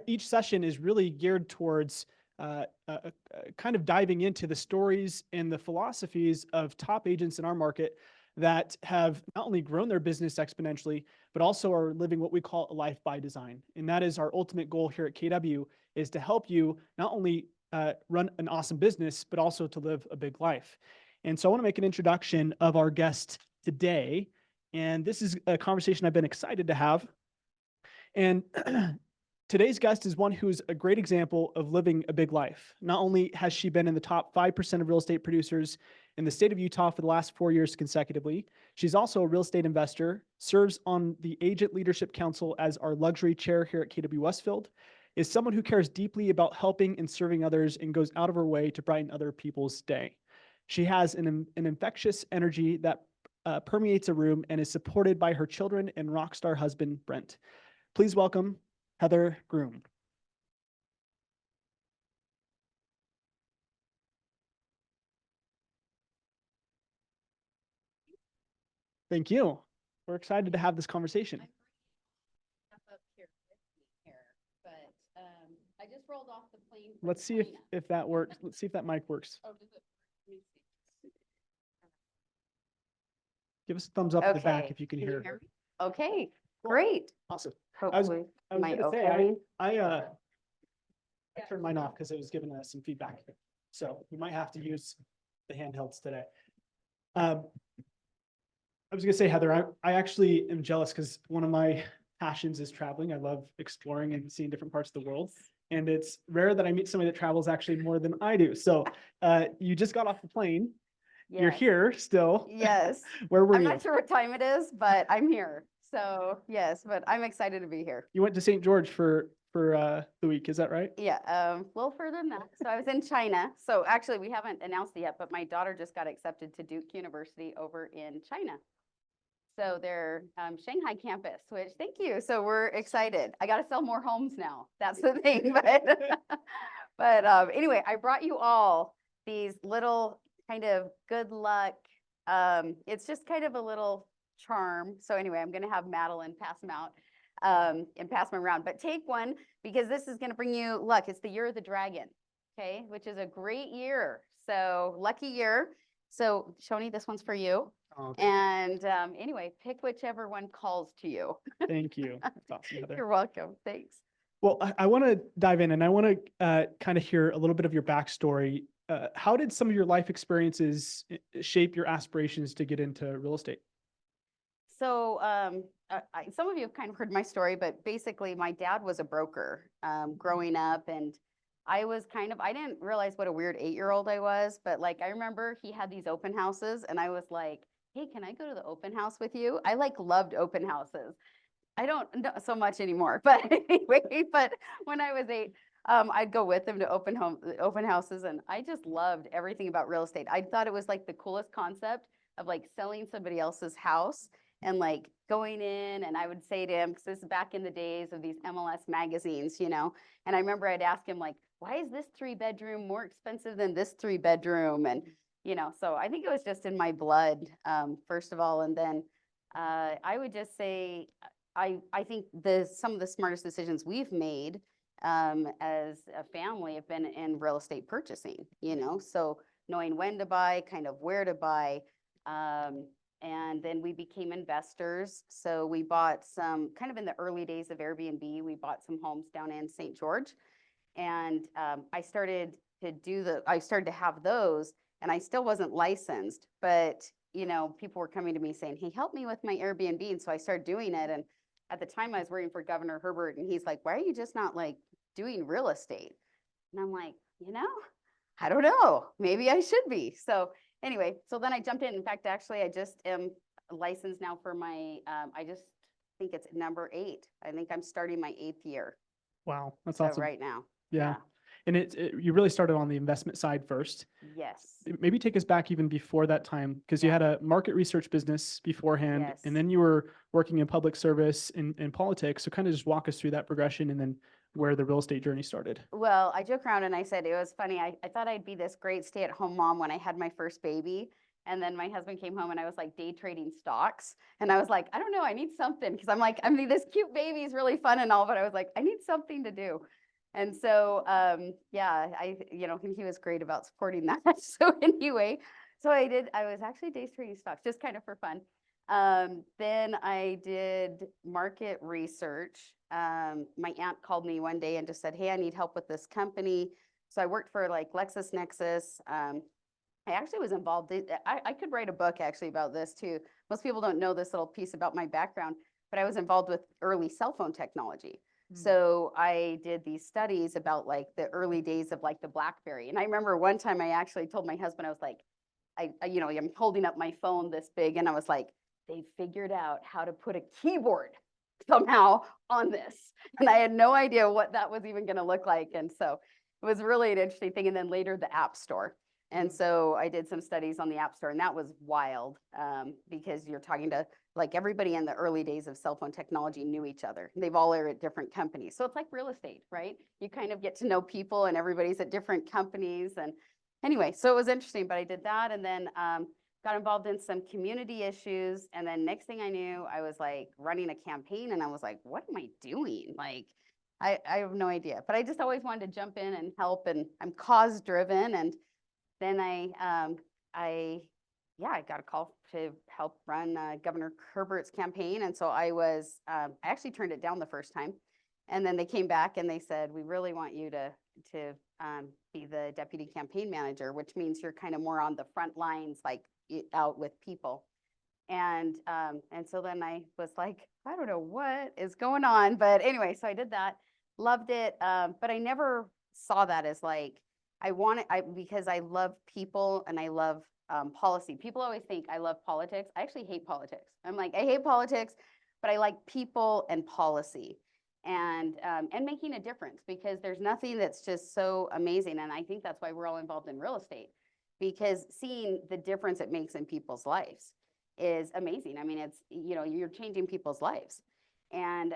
each session is really geared towards kind of diving into the stories and the philosophies of top agents in our market that have not only grown their business exponentially, but also are living what we call a life by design. And that is our ultimate goal here at KW, is to help you not only run an awesome business, but also to live a big life. And so I want to make an introduction of our guest today. And this is a conversation I've been excited to have. And today's guest is one who's a great example of living a big life. Not only has she been in the top 5% of real estate producers in the state of Utah for the last 4 years consecutively, she's also a real estate investor, serves on the Agent Leadership Council as our luxury chair here at KW Westfield, is someone who cares deeply about helping and serving others and goes out of her way to brighten other people's day. She has an infectious energy that permeates a room and is supported by her children and rock star husband, Brent. Please welcome Heather Groom. Thank you. We're excited to have this conversation. Up here with me here, but I just rolled off the plane. Let's see if that works. Let's see if that mic works. Oh, does it? Let me see. Give us a thumbs up at the back if you can hear. Me? Okay, great. Awesome. Hopefully, I was my gonna say, okay. I turned mine off because it was giving us some feedback. So we might have to use the handhelds today. I was gonna say, Heather, I actually am jealous because one of my passions is traveling. I love exploring and seeing different parts of the world. And it's rare that I meet somebody that travels actually more than I do. So you just got off the plane. You're here still. Yes. Where were you? I'm not sure what time it is, but I'm here. So yes, but I'm excited to be here. You went to St. George for the week, is that right? Yeah, a little further than that. So I was in China. So actually, we haven't announced it yet, but my daughter just got accepted to Duke University over in China. So their Shanghai campus, which thank you. So we're excited. I got to sell more homes now. That's the thing. But anyway, I brought you all these little kind of good luck. It's just kind of a little charm. So anyway, I'm going to have Madeline pass them out and pass them around. But take one because this is going to bring you luck. It's the year of the dragon, okay, which is a great year. So lucky year. So Shoni, this one's for you. Okay. And anyway, pick whichever one calls to you. Thank you. That's awesome, Heather. You're welcome. Thanks. Well, I want to dive in and I want to kind of hear a little bit of your backstory. How did some of your life experiences shape your aspirations to get into real estate? So some of you have kind of heard my story, but basically my dad was a broker growing up, and I didn't realize what a weird 8-year-old I was, but like I remember he had these open houses and I was like, hey, can I go to the open house with you? I like loved open houses. I don't know so much anymore, but anyway, but when I was 8, I'd go with them to open houses, and I just loved everything about real estate. I thought it was like the coolest concept of like selling somebody else's house and like going in, and I would say to him, because this is back in the days of these MLS magazines, and I remember I'd ask him like, why is this 3-bedroom more expensive than this 3-bedroom? And, so I think it was just in my blood, first of all. And then I would just say, I think some of the smartest decisions we've made as a family have been in real estate purchasing, so knowing when to buy, kind of where to buy. And then we became investors. So we bought some kind of in the early days of Airbnb, we bought some homes down in St. George. And I started to have those, and I still wasn't licensed, but people were coming to me saying, hey, help me with my Airbnb. And so I started doing it. And at the time I was working for Governor Herbert, and he's like, why are you just not like doing real estate? And I'm like, I don't know, maybe I should be. So anyway, so then I jumped in. In fact, actually, I just am licensed now for my, I just think it's number 8. I think I'm starting my 8th year. Wow, that's So awesome. right now. Yeah. And you really started on the investment side first. Yes. Maybe take us back even before that time, because you had a market research business beforehand, Yes. and then you were working in public service in politics. So kind of just walk us through that progression and then where the real estate journey started. Well, I joke around and I said, it was funny. I thought I'd be this great stay-at-home mom when I had my first baby. And then my husband came home and I was like day trading stocks. And I was like, I don't know, I need something. Because I'm like, I mean, this cute baby is really fun and all, but I was like, I need something to do. And so, yeah, he was great about supporting that. So anyway, so I was actually day trading stocks, just kind of for fun. Then I did market research. My aunt called me one day and just said, hey, I need help with this company. So I worked for like LexisNexis. I actually was involved. I could write a book actually about this too. Most people don't know this little piece about my background, but I was involved with early cell phone technology. So I did these studies about like the early days of like the BlackBerry. And I remember one time I actually told my husband, I was like, I'm holding up my phone this big and I was like, they figured out how to put a keyboard somehow on this. And I had no idea what that was even going to look like. And so it was really an interesting thing. And then later the App Store. And so I did some studies on the App Store, and that was wild because you're talking to like everybody in the early days of cell phone technology knew each other. They've all are at different companies. So it's like real estate, right? You kind of get to know people and everybody's at different companies. And anyway, so it was interesting, but I did that and then got involved in some community issues. And then next thing I knew, I was like running a campaign and I was like, what am I doing? Like, I have no idea, but I just always wanted to jump in and help, and I'm cause driven. And then I got a call to help run Governor Herbert's campaign. And so I actually turned it down the first time. And then they came back and they said, we really want you to be the deputy campaign manager, which means you're kind of more on the front lines, like out with people. And so then I was like, I don't know what is going on. But anyway, so I did that, loved it. But I never saw that as like, because I love people and I love policy. People always think I love politics. I actually hate politics. I'm like, I hate politics, but I like people and policy and making a difference, because there's nothing that's just so amazing. And I think that's why we're all involved in real estate, because seeing the difference it makes in people's lives is amazing. I mean, it's, you're changing people's lives. And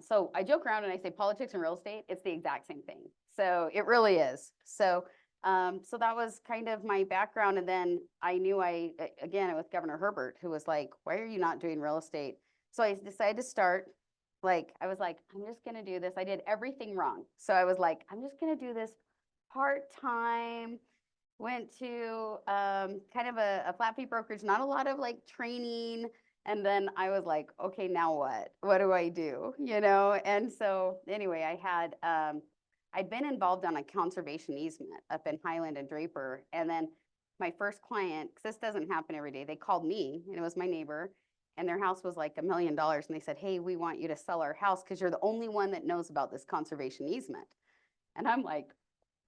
so I joke around and I say politics and real estate, it's the exact same thing. So it really is. So that was kind of my background. And then I knew again, with Governor Herbert, who was like, why are you not doing real estate? So I decided to start, I was like, I'm just going to do this. I did everything wrong. So I was like, I'm just going to do this part-time, went to kind of a flat fee brokerage, not a lot of like training. And then I was like, okay, now what? What do I do? And so anyway, I'd been involved on a conservation easement up in Highland and Draper. And then my first client, because this doesn't happen every day, they called me, and it was my neighbor, and their house was like $1 million. And they said, hey, we want you to sell our house because you're the only one that knows about this conservation easement. And I'm like,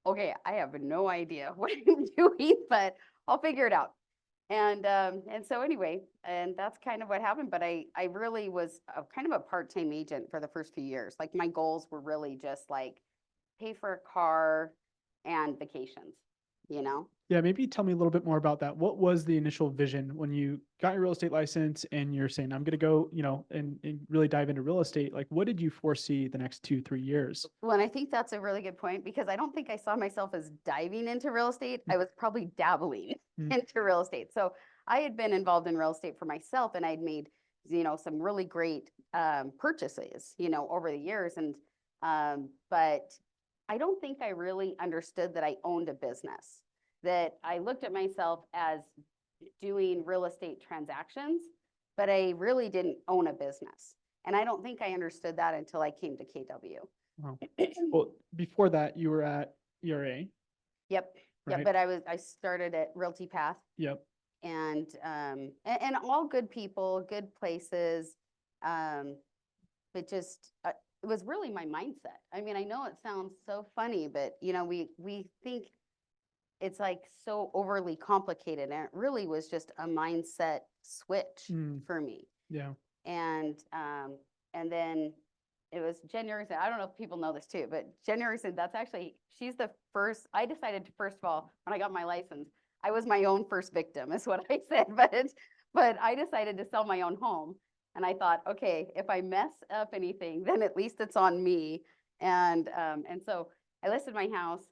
okay, I have no idea what I'm doing, but I'll figure it out. And so anyway, and that's kind of what happened. But I really was kind of a part-time agent for the first few years. Like my goals were really just like pay for a car and vacations, Yeah, maybe tell me a little bit more about that. What was the initial vision when you got your real estate license and you're saying, I'm going to go, and really dive into real estate? Like, what did you foresee the next 2-3 years? Well, and I think that's a really good point, because I don't think I saw myself as diving into real estate. I was probably dabbling into real estate. So I had been involved in real estate for myself, and I'd made, some really great purchases, over the years. And but I don't think I really understood that I owned a business, that I looked at myself as doing real estate transactions, but I really didn't own a business. And I don't think I understood that until I came to KW. Wow. Well, before that, you were at ERA. Yep. Right? Yep. But I started at Realty Path. Yep. And all good people, good places. But just it was really my mindset. I mean, I know it sounds so funny, but we think it's like so overly complicated, and it really was just a mindset switch for me. Yeah. And then it was January. I don't know if people know this too, but January said she's the first. I decided to, first of all, when I got my license, I was my own first victim, is what I said. But I decided to sell my own home, and I thought, okay, if I mess up anything, then at least it's on me. And so I listed my house.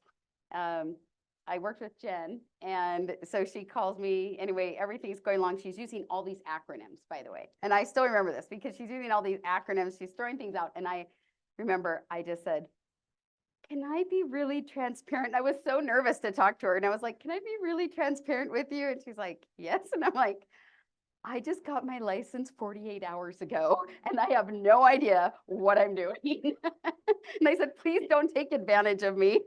I worked with Jen, and so she calls me. Anyway, everything's going along. She's using all these acronyms, by the way. And I still remember this because she's using all these acronyms. She's throwing things out. And I remember I just said, can I be really transparent? I was so nervous to talk to her. And I was like, can I be really transparent with you? And she's like, yes. And I'm like, I just got my license 48 hours ago and I have no idea what I'm doing. And I said, please don't take advantage of me.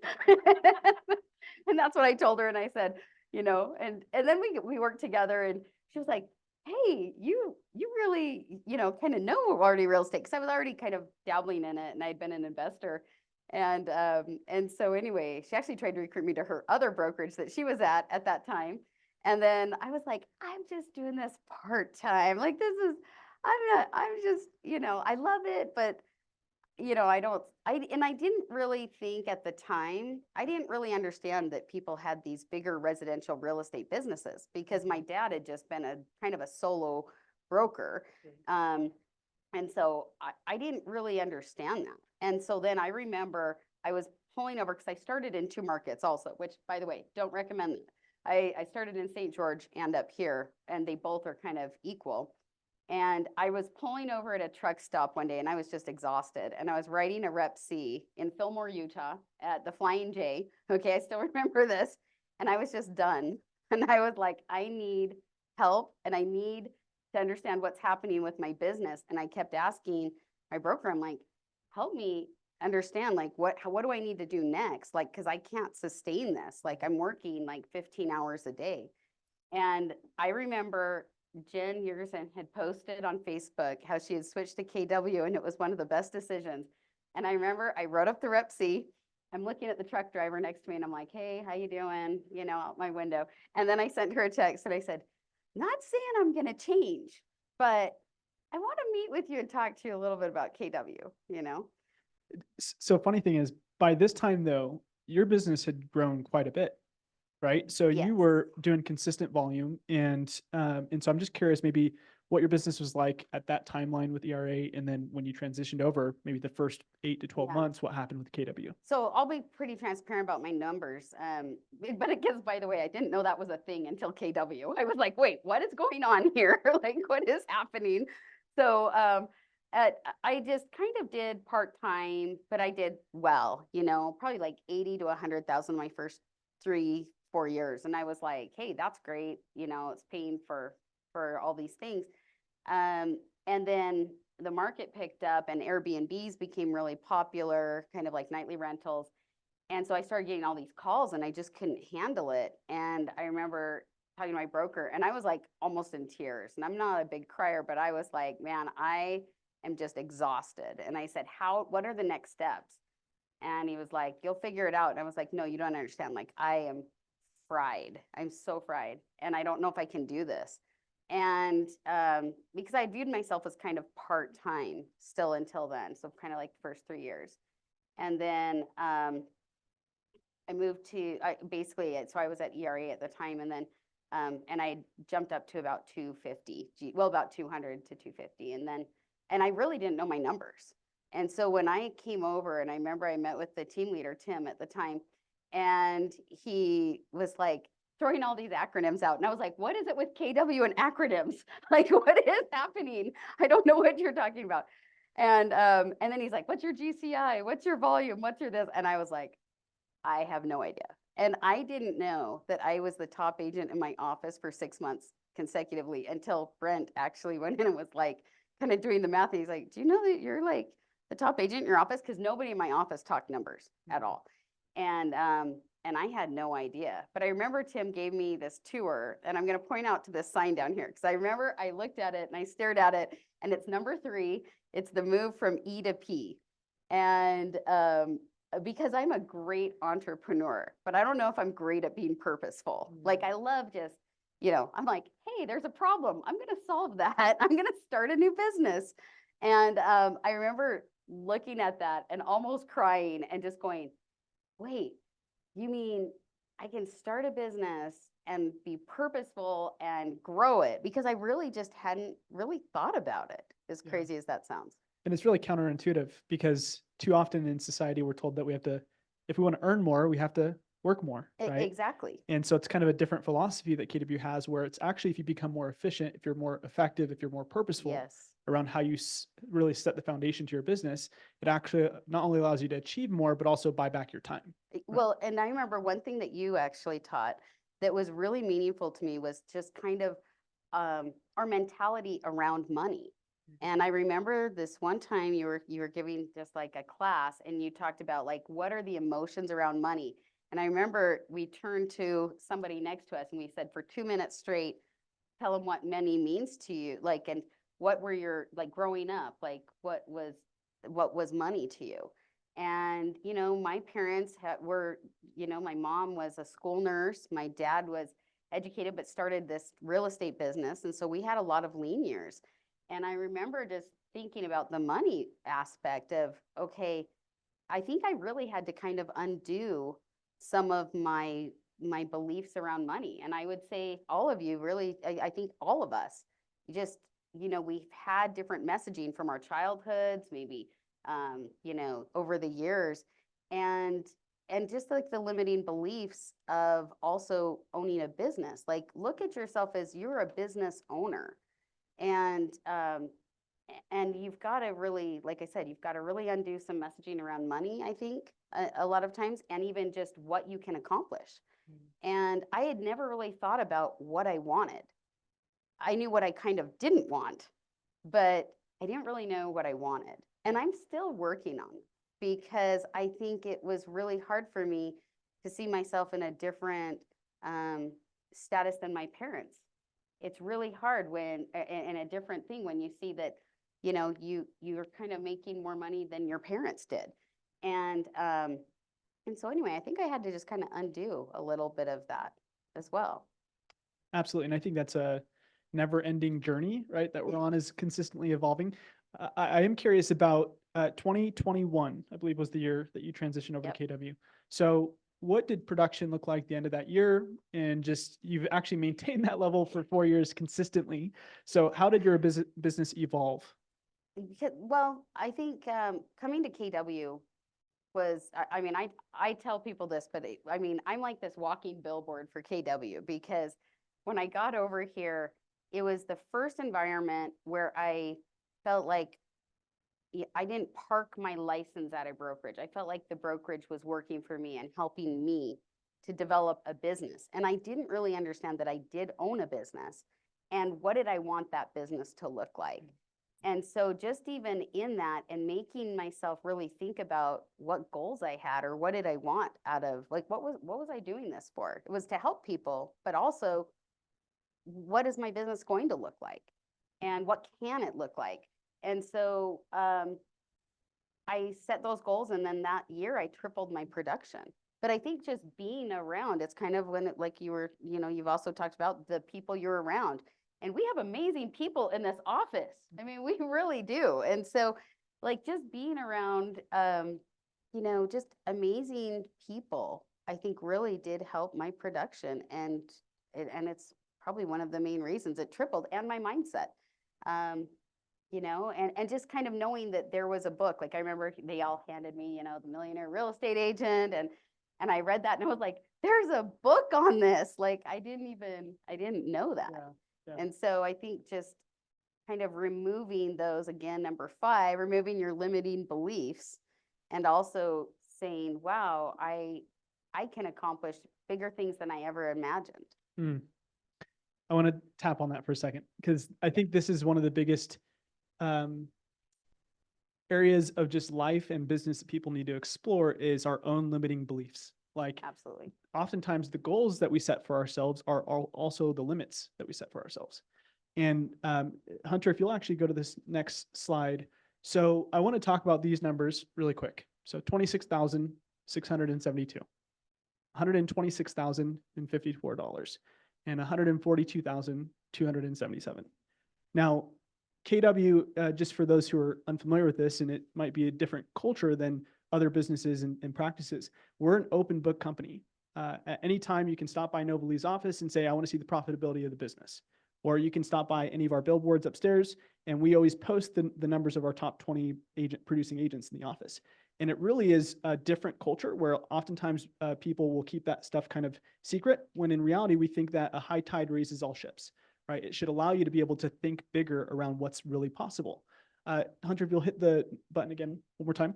And that's what I told her. And I said, and then we worked together and she was like, hey, you really, kind of know already real estate. Cause I was already kind of dabbling in it and I'd been an investor. And so anyway, she actually tried to recruit me to her other brokerage that she was at that time. And then I was like, I'm just doing this part-time. Like I'm just, I love it, but I didn't really think at the time, I didn't really understand that people had these bigger residential real estate businesses because my dad had just been a kind of a solo broker. And so I didn't really understand that. And so then I remember I was pulling over because I started in 2 markets also, which by the way, don't recommend it. I started in St. George and up here, and they both are kind of equal. And I was pulling over at a truck stop one day and I was just exhausted. And I was writing a Rep C in Fillmore, Utah at the Flying J. Okay, I still remember this. And I was just done. And I was like, I need help and I need to understand what's happening with my business. And I kept asking my broker, I'm like, help me understand, like, what do I need to do next? Like, because I can't sustain this. Like, I'm working like 15 hours a day. And I remember Jen Yergerson had posted on Facebook how she had switched to KW and it was one of the best decisions. And I remember I wrote up the Rep C. I'm looking at the truck driver next to me and I'm like, hey, how you doing? Out my window. And then I sent her a text and I said, not saying I'm going to change, but I want to meet with you and talk to you a little bit about KW. So funny thing is, by this time though, your business had grown quite a bit, right? So Yes. you were doing consistent volume, and so I'm just curious, maybe what your business was like at that timeline with ERA, and then when you transitioned over, maybe the first 8 to 12 Yeah. months, what happened with KW? So I'll be pretty transparent about my numbers. But it gives, by the way, I didn't know that was a thing until KW. I was like, wait, what is going on here? Like, what is happening? So I just kind of did part-time, but I did well, probably like 80 to 100,000 my first 3-4 years. And I was like, hey, that's great. It's paying for all these things. And then the market picked up and Airbnbs became really popular, kind of like nightly rentals. And so I started getting all these calls and I just couldn't handle it. And I remember talking to my broker and I was like almost in tears. And I'm not a big crier, but I was like, man, I am just exhausted. And I said, what are the next steps? And he was like, you'll figure it out. And I was like, no, you don't understand. Like, I am fried. I'm so fried. And I don't know if I can do this. And because I viewed myself as kind of part-time still until then. So kind of like the first 3 years. And then I moved to, so I was at ERA at the time. And then, and I jumped up to about 250, about 200 to 250. And I really didn't know my numbers. And so when I came over, and I remember I met with the team leader, Tim, at the time, and he was like throwing all these acronyms out. And I was like, what is it with KW and acronyms? Like, what is happening? I don't know what you're talking about. And then he's like, what's your GCI? What's your volume? What's your this? And I was like, I have no idea. And I didn't know that I was the top agent in my office for 6 months consecutively until Brent actually went in and was like, kind of doing the math. And he's like, do you know that you're like the top agent in your office? Because nobody in my office talked numbers at all. And I had no idea. But I remember Tim gave me this tour, and I'm going to point out to this sign down here because I remember I looked at it and I stared at it, and it's number 3. It's the move from E to P. And because I'm a great entrepreneur, but I don't know if I'm great at being purposeful. Like, I love just, I'm like, hey, there's a problem. I'm going to solve that. I'm going to start a new business. And I remember looking at that and almost crying and just going, wait, you mean I can start a business and be purposeful and grow it? Because I really just hadn't really thought about it, as crazy as that sounds. And it's really counterintuitive because too often in society, we're told that we have to, if we want to earn more, we have to work more, right? Exactly. And so it's kind of a different philosophy that KW has, where it's actually, if you become more efficient, if you're more effective, if you're more purposeful Yes. around how you really set the foundation to your business, it actually not only allows you to achieve more, but also buy back your time. Right? Well, and I remember one thing that you actually taught that was really meaningful to me was just kind of our mentality around money. And I remember this one time you were giving just like a class, and you talked about like what are the emotions around money. And I remember we turned to somebody next to us and we said for 2 minutes straight, tell them what money means to you, like, and what were your, like, growing up, like what was money to you. And my parents were, my mom was a school nurse, my dad was educated but started this real estate business, and so we had a lot of lean years. And I remember just thinking about the money aspect of, okay, I think I really had to kind of undo some of my beliefs around money. And I would say all of you really, I think all of us just, we've had different messaging from our childhoods, maybe, over the years. And just like the limiting beliefs of also owning a business, like look at yourself as you're a business owner. And you've got to really, like I said, you've got to really undo some messaging around money, I think, a lot of times, and even just what you can accomplish. And I had never really thought about what I wanted. I knew what I kind of didn't want, but I didn't really know what I wanted. And I'm still working on it, because I think it was really hard for me to see myself in a different status than my parents. It's really hard when, and a different thing when you see that, you're kind of making more money than your parents did. And so anyway, I think I had to just kind of undo a little bit of that as well. Absolutely. And I think that's a never ending journey, right? That we're on, is consistently evolving. I am curious about 2021, I believe was the year that you transitioned over Yep. to KW. So what did production look like at the end of that year? And just, you've actually maintained that level for 4 years consistently. So how did your business evolve? Well, I think coming to KW was, I mean, I tell people this, but I mean, I'm like this walking billboard for KW, because when I got over here, it was the first environment where I felt like I didn't park my license at a brokerage. I felt like the brokerage was working for me and helping me to develop a business. And I didn't really understand that I did own a business, and what did I want that business to look like. And so just even in that, and making myself really think about what goals I had, or what did I want out of, like, what was I doing this for? It was to help people, but also what is my business going to look like, and what can it look like? And so I set those goals, and then that year I tripled my production. But I think just being around, it's kind of when like you were, you've also talked about the people you're around. And we have amazing people in this office. I mean, we really do. And so, like, just being around, just amazing people, I think really did help my production. And it's probably one of the main reasons it tripled, and my mindset. And just kind of knowing that there was a book. Like, I remember they all handed me, The Millionaire Real Estate Agent, and I read that and I was like, there's a book on this. Like, I didn't know that. Yeah. And so I think just kind of removing those, again, number 5, removing your limiting beliefs, and also saying, wow, I can accomplish bigger things than I ever imagined. I want to tap on that for a second, because I think this is one of the biggest areas of just life and business that people need to explore, is our own limiting beliefs. Like, absolutely, oftentimes the goals that we set for ourselves are also the limits that we set for ourselves. And Hunter, if you'll actually go to this next slide. So I want to talk about these numbers really quick. So 26,672, $126,054, and $142,277. Now, KW, just for those who are unfamiliar with this, and it might be a different culture than other businesses and practices, we're an open book company. At any time, you can stop by Novalee's office and say, I want to see the profitability of the business. Or you can stop by any of our billboards upstairs, and we always post the numbers of our top 20 producing agents in the office. And it really is a different culture where oftentimes people will keep that stuff kind of secret, when in reality, we think that a high tide raises all ships, right? It should allow you to be able to think bigger around what's really possible. Hunter, if you'll hit the button again one more time.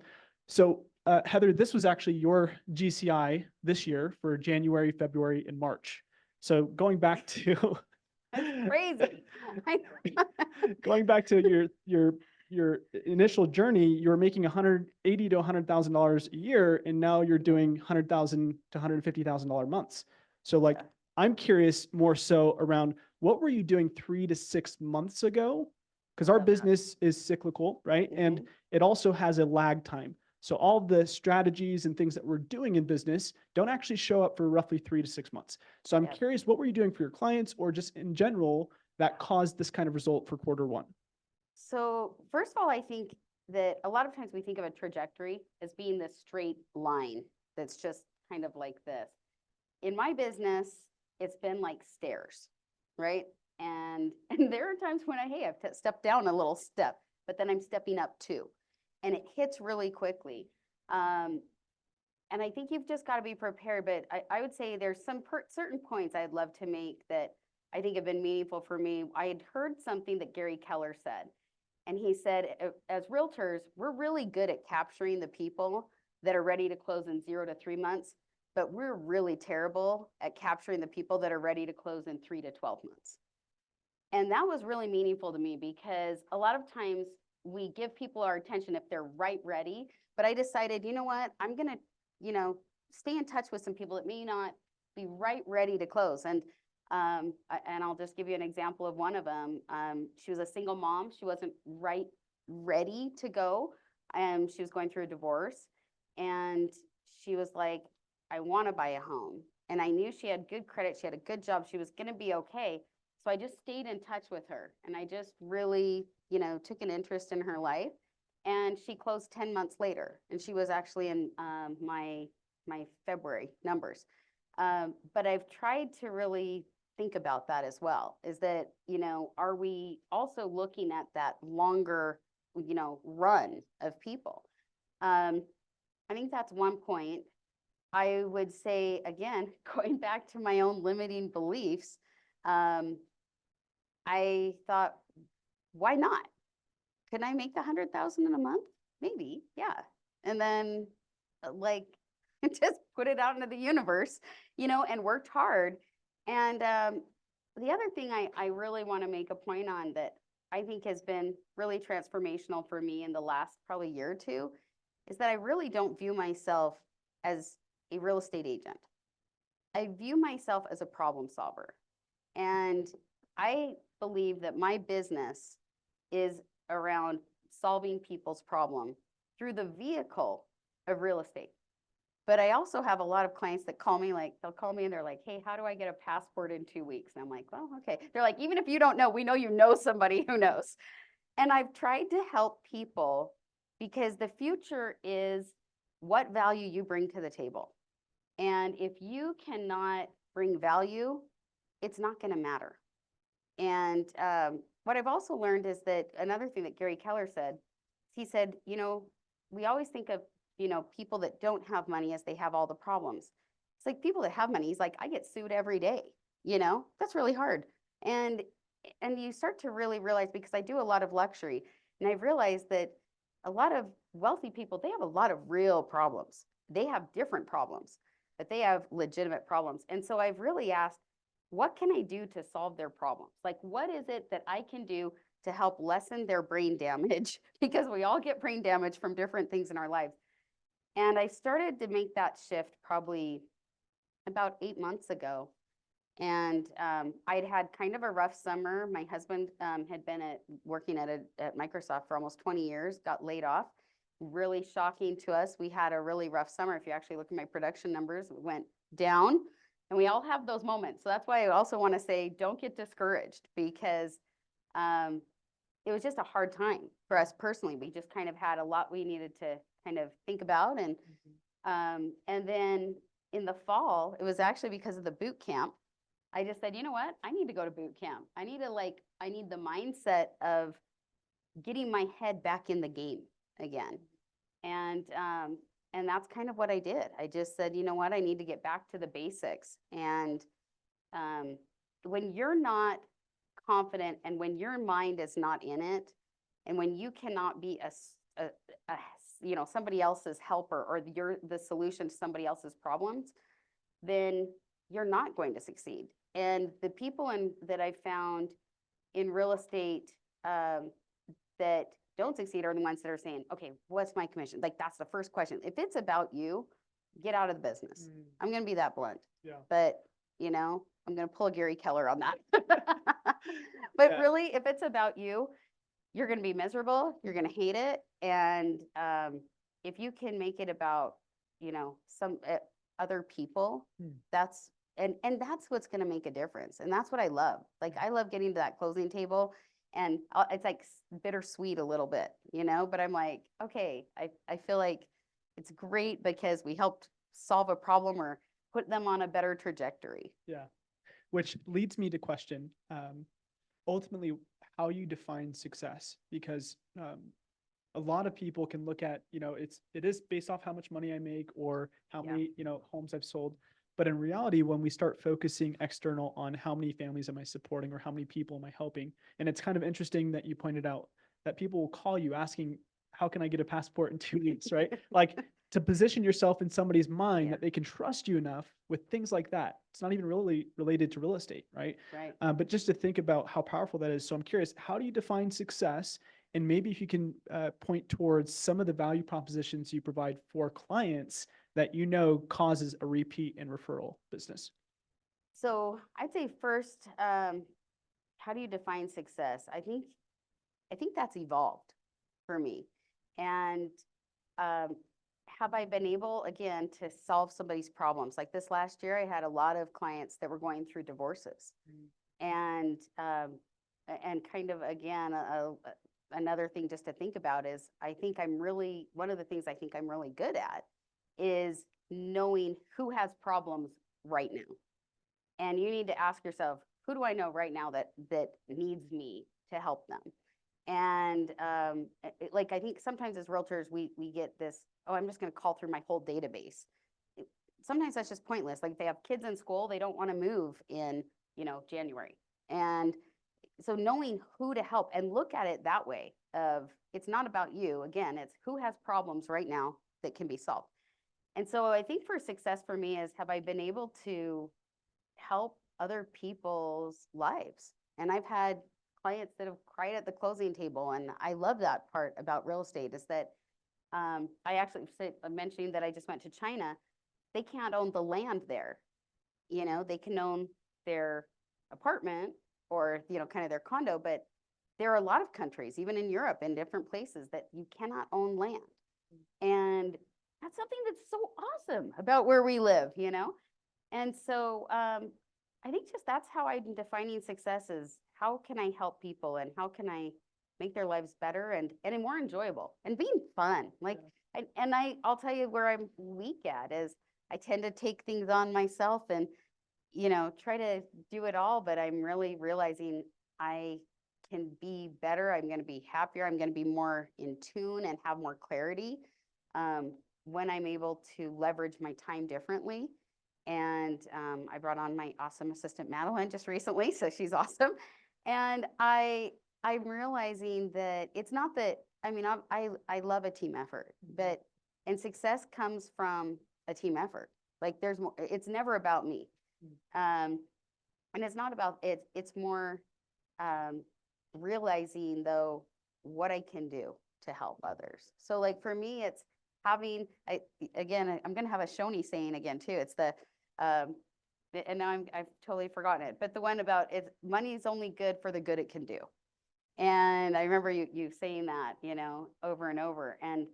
So Heather, this was actually your GCI this year for January, February, and March. So going back to Crazy. going back to your initial journey, you were making $180,000 to $100,000 a year, and now you're doing $100,000 to $150,000 months. So like, Yeah. I'm curious more so around what were you doing 3 to 6 months ago? Because our Love that. business is cyclical, right? And it also has a lag time. So all the strategies and things that we're doing in business don't actually show up for roughly 3 to 6 months. So I'm Yep. curious, what were you doing for your clients or just in general that caused this kind of result for quarter 1? So first of all, I think that a lot of times we think of a trajectory as being this straight line that's just kind of like this. In my business, it's been like stairs, right? And and there are times when I've stepped down a little step, but then I'm stepping up too, and it hits really quickly. And I think you've just got to be prepared. But I would say there's some certain points I'd love to make that I think have been meaningful for me. I had heard something that Gary Keller said, and he said, as realtors, we're really good at capturing the people that are ready to close in 0 to 3 months, but we're really terrible at capturing the people that are ready to close in 3 to 12 months. And that was really meaningful to me because a lot of times we give people our attention if they're right ready. But I decided, you know what, I'm going to, stay in touch with some people that may not be right ready to close. And I'll just give you an example of one of them. She was a single mom. She wasn't right ready to go. She was going through a divorce, and she was like, I want to buy a home. And I knew she had good credit. She had a good job. She was going to be okay. So I just stayed in touch with her, and I just really, took an interest in her life. And she closed 10 months later, and she was actually in my February numbers. But I've tried to really think about that as well, is that, are we also looking at that longer, run of people? I think that's one point. I would say, again, going back to my own limiting beliefs, I thought, why not? Can I make 100,000 in a month? Maybe, yeah. And then like just put it out into the universe, and worked hard. And the other thing I really want to make a point on that I think has been really transformational for me in the last probably year or two is that I really don't view myself as a real estate agent. I view myself as a problem solver. And I believe that my business is around solving people's problem through the vehicle of real estate. But I also have a lot of clients that call me, they'll call me and they're like, hey, how do I get a passport in 2 weeks? And I'm like, well, okay. They're like, even if you don't know, we know you know somebody who knows. And I've tried to help people because the future is what value you bring to the table. And if you cannot bring value, it's not going to matter. And what I've also learned is that another thing that Gary Keller said, he said, we always think of, people that don't have money as they have all the problems. It's like people that have money, he's like, I get sued every day, that's really hard. And you start to really realize, because I do a lot of luxury, and I've realized that a lot of wealthy people, they have a lot of real problems. They have different problems, but they have legitimate problems. And so I've really asked, what can I do to solve their problems? Like, what is it that I can do to help lessen their brain damage? Because we all get brain damage from different things in our lives. And I started to make that shift probably about 8 months ago. And I'd had kind of a rough summer. My husband had been working at Microsoft for almost 20 years, got laid off. Really shocking to us. We had a really rough summer. If you actually look at my production numbers, it went down. And we all have those moments. So that's why I also want to say, don't get discouraged, because it was just a hard time for us personally. We just kind of had a lot we needed to kind of think about. And then in the fall, it was actually because of the boot camp. I just said, you know what? I need to go to boot camp. I need the mindset of getting my head back in the game again. And that's kind of what I did. I just said, you know what, I need to get back to the basics. And um, when you're not confident and when your mind is not in it, and when you cannot be somebody else's helper, or you're the solution to somebody else's problems, then you're not going to succeed. And the people that I found in real estate that don't succeed are the ones that are saying, okay, what's my commission? Like, that's the first question. If it's about you, get out of the business. I'm going to be that blunt. Yeah. But, I'm going to pull a Gary Keller on that. But Yeah. really, if it's about you, you're going to be miserable. You're going to hate it. And if you can make it about, some other people, that's that's what's going to make a difference. And that's what I love. Like, I love getting to that closing table, and it's like bittersweet a little bit, but I'm like, okay, I feel like it's great because we helped solve a problem or put them on a better trajectory. Yeah. Which leads me to question, ultimately, how you define success, because a lot of people can look at, it is based off how much money I make or how many, homes I've sold. But in reality, when we start focusing external on how many families am I supporting or how many people am I helping, and it's kind of interesting that you pointed out that people will call you asking, how can I get a passport in 2 weeks, right? Like, to position yourself in somebody's mind that they can trust you enough with things like that. It's not even really related to real estate, right? Right. But just to think about how powerful that is. So I'm curious, how do you define success? And maybe if you can point towards some of the value propositions you provide for clients that causes a repeat and referral business. So I'd say first, how do you define success? I think that's evolved for me. And have I been able, again, to solve somebody's problems? Like this last year, I had a lot of clients that were going through divorces. And kind of, again, another thing just to think about is one of the things I think I'm really good at is knowing who has problems right now. And you need to ask yourself, who do I know right now that needs me to help them? And like, I think sometimes as realtors, we get this, oh, I'm just going to call through my whole database. Sometimes that's just pointless. Like, if they have kids in school, they don't want to move in, January. And so knowing who to help and look at it that way of, it's not about you. Again, it's who has problems right now that can be solved. And so I think for success for me is, have I been able to help other people's lives? And I've had clients that have cried at the closing table. And I love that part about real estate is that I actually mentioning that I just went to China. They can't own the land there. They can own their apartment or, kind of their condo, but there are a lot of countries, even in Europe and different places, that you cannot own land. And that's something that's so awesome about where we live, And so I think just that's how I'm defining success is, how can I help people and how can I make their lives better and more enjoyable and being fun. Like, I'll tell you where I'm weak at is I tend to take things on myself and, try to do it all, but I'm really realizing I can be better. I'm going to be happier. I'm going to be more in tune and have more clarity when I'm able to leverage my time differently. And I brought on my awesome assistant, Madeline, just recently. So she's awesome. And I'm realizing that it's not that, I love a team effort, and success comes from a team effort. Like, there's more, it's never about me. And it's not about it. It's more realizing, though, what I can do to help others. So like for me, it's having, I'm going to have a Shoney saying again, too. It's the, and now I've totally forgotten it, but the one about money is only good for the good it can do. And I remember you saying that, over and over. And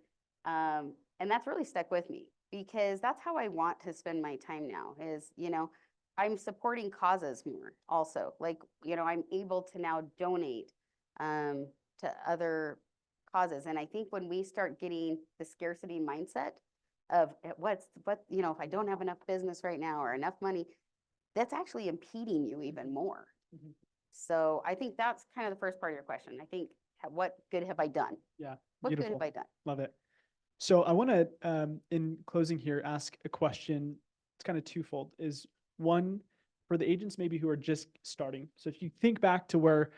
that's really stuck with me because that's how I want to spend my time now is, I'm supporting causes more also. Like, I'm able to now donate to other causes. And I think when we start getting the scarcity mindset of if I don't have enough business right now or enough money, that's actually impeding you even more. Mm-hmm. So I think that's kind of the first part of your question. I think, what good have I done? Yeah. What good have I done? Love it. So I want to, in closing here, ask a question. It's kind of twofold. Is one for the agents maybe who are just starting. So if you think back to where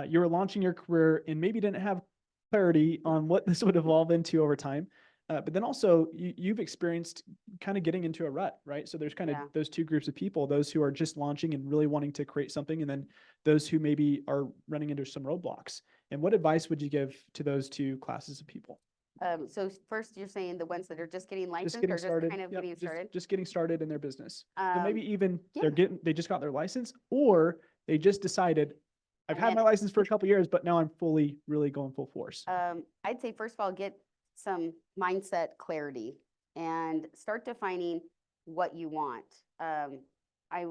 you were launching your career and maybe didn't have clarity on what this would evolve into over time, but then also you've experienced kind of getting into a rut, right? So there's kind of Yeah. those two groups of people: those who are just launching and really wanting to create something, and then those who maybe are running into some roadblocks. And what advice would you give to those two classes of people? So first you're saying the ones that are just getting Just licensed getting or just started. kind of Yep, getting started? just getting started in their business. So Um, maybe even yeah, they just got their license, or they just decided, I've and had then my license for a couple years, but now I'm fully really going full force. I'd say first of all, get some mindset clarity and start defining what you want. I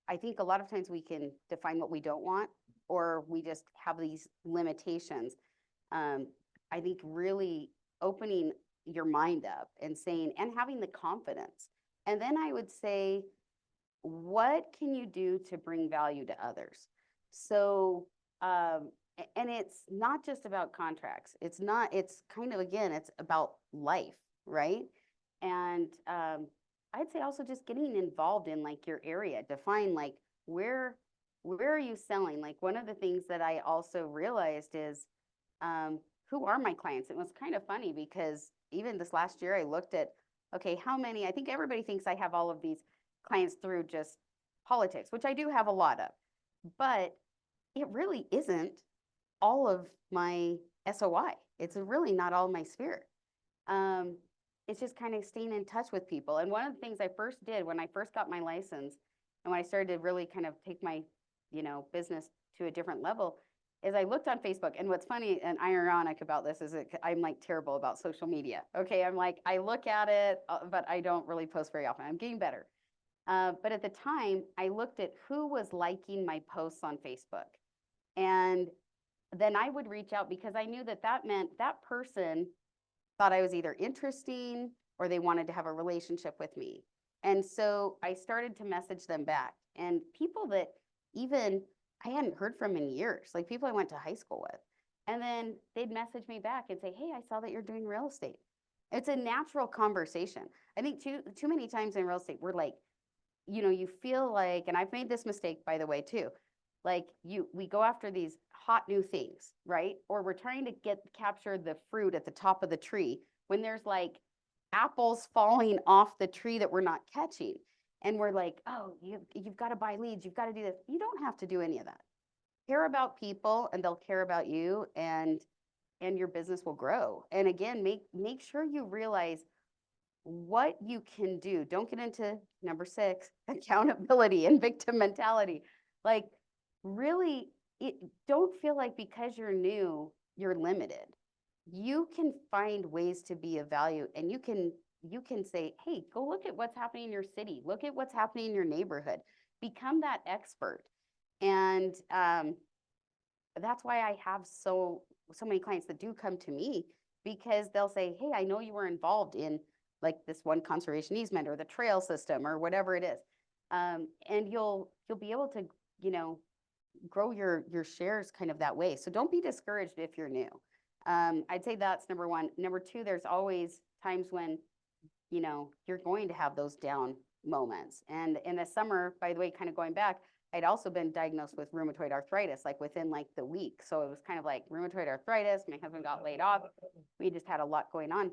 I think a lot of times we can define what we don't want, or we just have these limitations. Um, I think really opening your mind up and saying and having the confidence. And then I would say, what can you do to bring value to others? So, and it's not just about contracts. It's not, it's kind of, again, it's about life, right? And I'd say also just getting involved in like your area, define like where, where are you selling? Like one of the things that I also realized is who are my clients? It was kind of funny because even this last year I looked at, okay, how many, I think everybody thinks I have all of these clients through just politics, which I do have a lot of, but it really isn't all of my SOI. It's really not all my spirit. Um, it's just kind of staying in touch with people. And one of the things I first did when I first got my license and when I started to really kind of take my, business to a different level is I looked on Facebook. And what's funny and ironic about this is that I'm like terrible about social media. Okay. I'm like, I look at it, but I don't really post very often. I'm getting better. But at the time, I looked at who was liking my posts on Facebook. And then I would reach out because I knew that that meant that person thought I was either interesting or they wanted to have a relationship with me. And so I started to message them back. And people that even I hadn't heard from in years, like people I went to high school with. And then they'd message me back and say, "Hey, I saw that you're doing real estate." It's a natural conversation. I think too many times in real estate, we're like, you feel like, and I've made this mistake by the way too, like we go after these hot new things, right? Or we're trying to capture the fruit at the top of the tree when there's like apples falling off the tree that we're not catching. And we're like, oh, you've got to buy leads, you've got to do this. You don't have to do any of that. Care about people and they'll care about you, and your business will grow. And again, make sure you realize what you can do. Don't get into number 6, accountability and victim mentality. Like really, don't feel like because you're new, you're limited. You can find ways to be of value, and you can say, hey, go look at what's happening in your city. Look at what's happening in your neighborhood. Become that expert. And that's why I have so many clients that do come to me because they'll say, hey, I know you were involved in like this one conservation easement or the trail system or whatever it is. And you'll be able to, grow your shares kind of that way. So don't be discouraged if you're new. I'd say that's number 1. Number 2, there's always times when, you're going to have those down moments. And in the summer, by the way, kind of going back, I'd also been diagnosed with rheumatoid arthritis, like within like the week. So it was kind of like rheumatoid arthritis. My husband got laid off. We just had a lot going on.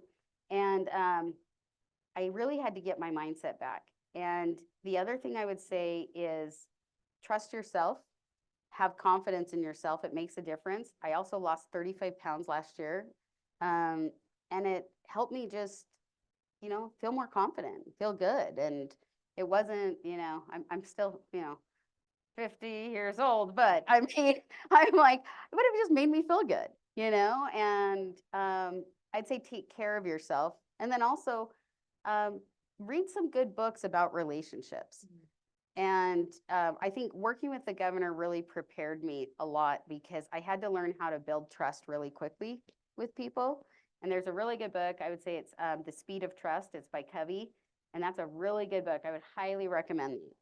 And I really had to get my mindset back. And the other thing I would say is trust yourself, have confidence in yourself. It makes a difference. I also lost 35 pounds last year. And it helped me just, feel more confident, feel good. And it wasn't, I'm still, 50 years old, but I mean, I'm like, it would have just made me feel good, and I'd say take care of yourself. And then also read some good books about relationships. And I think working with the governor really prepared me a lot because I had to learn how to build trust really quickly with people. And there's a really good book. I would say it's The Speed of Trust. It's by Covey. And that's a really good book. I would highly recommend it.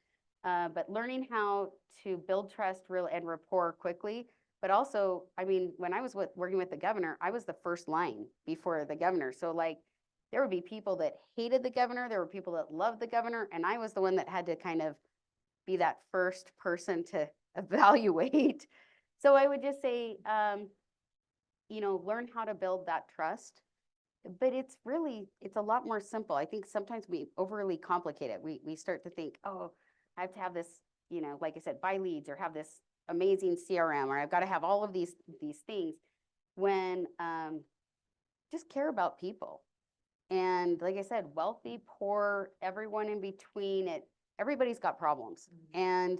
But learning how to build trust and rapport quickly. But also, I mean, when I was working with the governor, I was the first line before the governor. So like, there would be people that hated the governor, there were people that loved the governor, and I was the one that had to kind of be that first person to evaluate. So I would just say, learn how to build that trust. But it's a lot more simple. I think sometimes we overly complicate it. We start to think, oh, I have to have this, like I said, buy leads or have this amazing CRM, or I've got to have all of these things, when just care about people. And like I said, wealthy, poor, everyone in between, everybody's got problems. And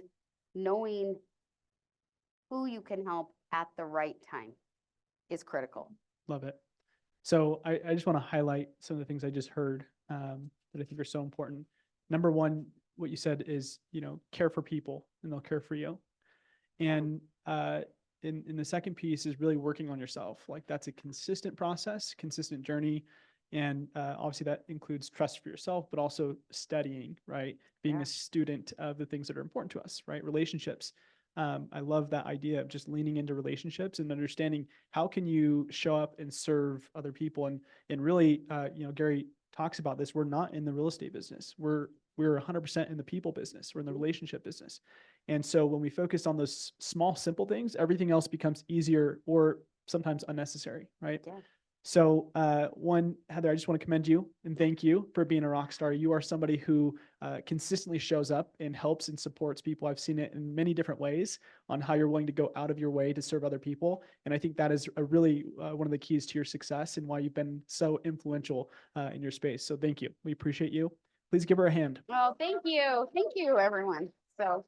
knowing who you can help at the right time is critical. Love it. So I just want to highlight some of the things I just heard that I think are so important. Number one, what you said is, care for people and they'll care for you. And in the second piece is really working on yourself. Like that's a consistent process, consistent journey. And obviously that includes trust for yourself, but also studying, right? Being a student of the things that are important to us, right? Relationships. I love that idea of just leaning into relationships and understanding how can you show up and serve other people. And really, Gary talks about this. We're not in the real estate business. We're 100% in the people business. We're in the relationship business. And so when we focus on those small, simple things, everything else becomes easier or sometimes unnecessary, right? Yeah. So Heather, I just want to commend you and thank you for being a rock star. You are somebody who consistently shows up and helps and supports people. I've seen it in many different ways on how you're willing to go out of your way to serve other people. And I think that is a really one of the keys to your success and why you've been so influential in your space. So thank you. We appreciate you. Please give her a hand. Well, thank you. Thank you, everyone. So